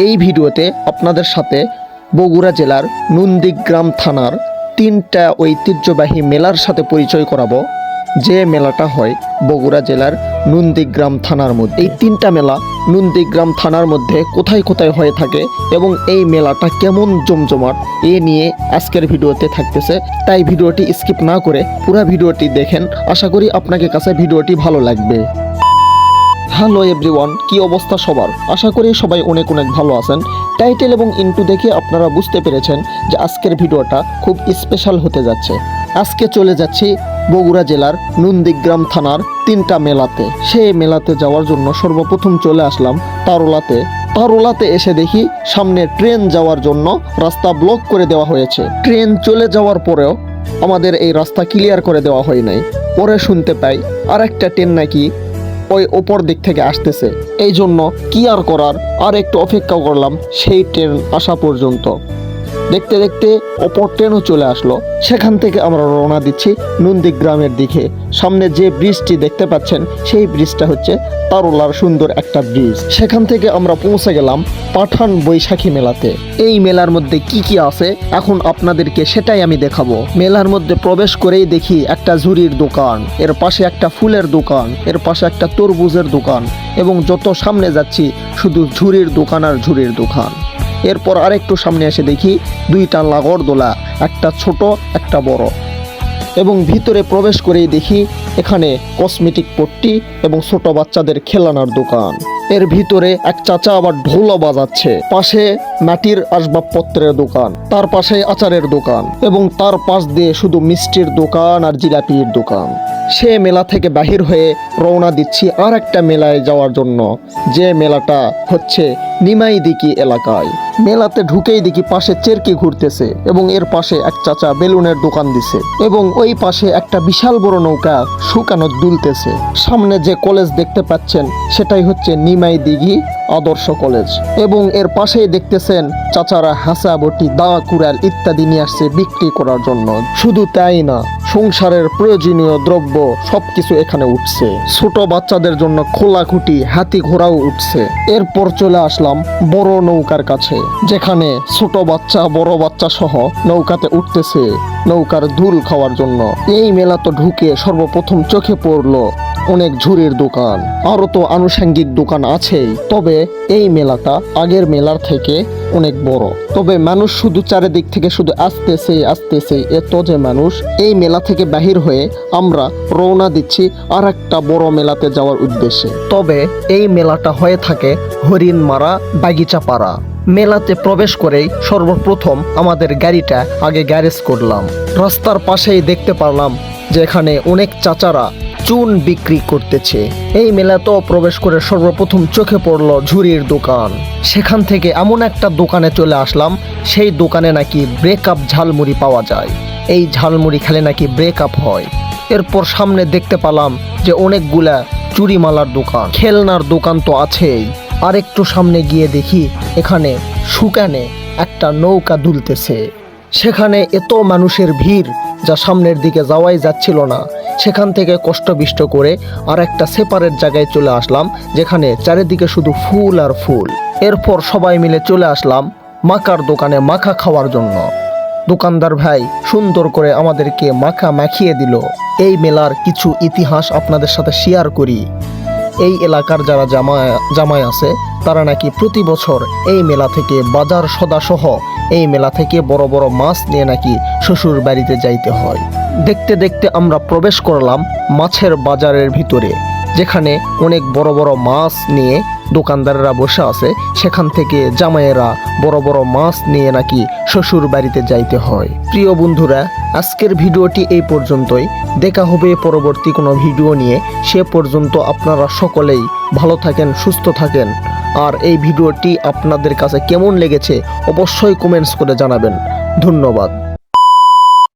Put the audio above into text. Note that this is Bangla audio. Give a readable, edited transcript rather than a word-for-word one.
এই ভিডিওতে আপনাদের সাথে বগুড়া জেলার নন্দীগ্রাম থানার 3টা ঐতিহ্যবাহী মেলার সাথে পরিচয় করাবো, যে মেলাটা হয় বগুড়া জেলার নন্দীগ্রাম থানার মধ্যে। এই 3টা মেলা নন্দীগ্রাম থানার মধ্যে কোথায় কোথায় হয়ে থাকে এবং এই মেলাটা কেমন জমজমাট এ নিয়ে আজকের ভিডিওতে থাকতেছে। তাই ভিডিওটি স্কিপ না করে পুরো ভিডিওটি দেখেন। আশা করি আপনাদের কাছে ভিডিওটি ভালো লাগবে। হ্যালো এভরিওয়ান, কি অবস্থা সবার? আশা করি সবাই অনেক ভালো আছেন। টাইটেল এবং ইন্টু দেখে আপনারা বুঝতে পেরেছেন যে আজকের ভিডিওটা খুব স্পেশাল হতে যাচ্ছে। আজকে চলে যাচ্ছি বগুড়া জেলার নন্দীগ্রাম থানার 3টা মেলাতে। সেই মেলাতে যাওয়ার জন্য সর্বপ্রথম চলে আসলাম তারোলাতে এসে দেখি সামনে ট্রেন যাওয়ার জন্য রাস্তা ব্লক করে দেওয়া হয়েছে। ট্রেন চলে যাওয়ার পরেও আমাদের এই রাস্তা ক্লিয়ার করে দেওয়া হয় নাই। পরে শুনতে পাই আর একটা ট্রেন নাকি ওই ওপর দিক থেকে আসতেছে। এই জন্য কি আর করার, আর একটু অপেক্ষা করলাম সেই ট্রেন আসা পর্যন্ত। দেখতে দেখতে অপর ট্রেনও চলে আসলো। সেখান থেকে আমরা রওনা দিচ্ছি নন্দীগ্রামের দিকে। সামনে যে ব্রিজটি দেখতে পাচ্ছেন সেই ব্রিজটা হচ্ছে তারোলার সুন্দর একটা ব্রিজ। সেখান থেকে আমরা পৌঁছে গেলাম পাঠান বৈশাখী মেলাতে। এই মেলার মধ্যে কি কি আছে এখন আপনাদেরকে সেটাই আমি দেখাবো। মেলার মধ্যে প্রবেশ করেই দেখি একটা ঝুড়ির দোকান, এর পাশে একটা ফুলের দোকান, এর পাশে একটা তরমুজের দোকান, এবং যত সামনে যাচ্ছি শুধু ঝুড়ির দোকান আর ঝুড়ির দোকান। এরপর আরেকটু সামনে এসে দেখি 2টা নাগরদোলা, একটা ছোট একটা বড়, এবং ভিতরে প্রবেশ করেই দেখি এখানে কসমেটিক পট্টি এবং ছোট বাচ্চাদের খেলনার দোকান। এর ভিতরে এক চাচা আবার ঢোলও বাজাচ্ছে। পাশে মাটির আসবাবপত্রের দোকান, তার পাশে আচারের দোকান, এবং তার পাশ দিয়ে শুধু মিষ্টির দোকান আর জিলাপির দোকান। সে মেলা থেকে বাহির হয়ে রওনা দিচ্ছি আর একটা মেলায় যাওয়ার জন্য, যে মেলাটা হচ্ছে নিমাইদিকি এলাকায়। মেলাতে ঢুকেই দেখি পাশে চেরকি ঘুরতেছে এবং এর পাশে এক চাচা বেলুনের দোকান দিছে, এবং ওই পাশে একটা বিশাল বড় নৌকা শুকানো দুলতেছে। সামনে যে কলেজ দেখতে পাচ্ছেন সেটাই হচ্ছে নিমাইদিঘি আদর্শ কলেজ, এবং এর পাশেই দেখতেছেন চাচারা হাসা বটি, দা কুড়াল ইত্যাদি নিয়ে আসছে বিক্রি করার জন্য। শুধু তাই না, সংসারের প্রয়োজনীয় দ্রব্য সবকিছু এখানে উঠছে। ছোট বাচ্চাদের জন্য খোলা খুঁটি, হাতি ঘোড়াও উঠছে। এরপর চলে আসলাম বড় নৌকার কাছে, যেখানে ছোট বাচ্চা বড় বাচ্চা সহ নৌকাতে উঠতেছে নৌকার ধুল খাওয়ার জন্য। এই মেলা তো ঢুকে সর্বপ্রথম চোখে পড়লো অনেক ঝুড়ির দোকান, আরো তো আনুষঙ্গিক দোকান আছেই। তবে এই মেলাটা আগের মেলার থেকে অনেক বড়। তবে মানুষ শুধু চারিদিক থেকে শুধু আসতেছে এত যে মানুষ। এই মেলা থেকে বাহির হয়ে আমরা রওনা দিচ্ছি আর একটা বড় মেলাতে যাওয়ার উদ্দেশ্যে। তবে এই মেলাটা হয়ে থাকে হরিণমারা বাগিচাপাড়া। মেলাতে প্রবেশ করেই সর্বপ্রথম আমাদের গাড়িটা আগে গ্যারেজ করলাম। রাস্তার পাশেই দেখতে পারলাম যে এখানে অনেক চাচারা চুন বিক্রি করতেছে। এই মেলাতেও প্রবেশ করে সর্বপ্রথম চোখে পড়লো ঝুড়ির দোকান। সেখান থেকে এমন একটা দোকানে চলে আসলাম, সেই দোকানে নাকি ব্রেকআপ ঝালমুড়ি পাওয়া যায়। এই ঝালমুড়ি খেলে নাকি ব্রেকআপ হয়। এরপর সামনে দেখতে পেলাম যে অনেকগুলা চুড়িমালার দোকান, খেলনার দোকান তো আছেই। আর একটু সামনে গিয়ে দেখি এখানে শুকানে একটা নৌকা দুলতেছে। সেখানে এত মানুষের ভিড় যা সামনের দিকে যাওয়াই যাচ্ছিল না। সেখান থেকে কষ্টবিষ্ট করে আর একটা সেপারেট জায়গায় চলে আসলাম, যেখানে চারিদিকে শুধু ফুল আর ফুল। এরপর সবাই মিলে চলে আসলাম মাখার দোকানে মাখা খাওয়ার জন্য। দোকানদার ভাই সুন্দর করে আমাদেরকে মাখা মাখিয়ে দিল। এই মেলার কিছু ইতিহাস আপনাদের সাথে শেয়ার করি। এই এলাকার যারা জামাই আছে তারা নাকি প্রতি বছর এই মেলা থেকে বাজার সদা সহ এই মেলা থেকে বড় বড় মাছ নিয়ে নাকি শ্বশুর বাড়িতে যাইতে হয়। দেখতে দেখতে আমরা প্রবেশ করলাম মাছের বাজারের ভিতরে, যেখানে অনেক বড় বড় মাছ নিয়ে দোকানদাররা বসে আছে। সেখান থেকে জামাইয়েরা বড় বড় মাছ নিয়ে নাকি শ্বশুর বাড়িতে যাইতে হয়। প্রিয় বন্ধুরা, আজকের ভিডিওটি এই পর্যন্তই। দেখা হবে পরবর্তী কোনো ভিডিও নিয়ে। সে পর্যন্ত আপনারা সকলেই ভালো থাকেন, সুস্থ থাকেন। আর এই ভিডিওটি আপনাদের কাছে কেমন লেগেছে অবশ্যই কমেন্টস করে জানাবেন। ধন্যবাদ।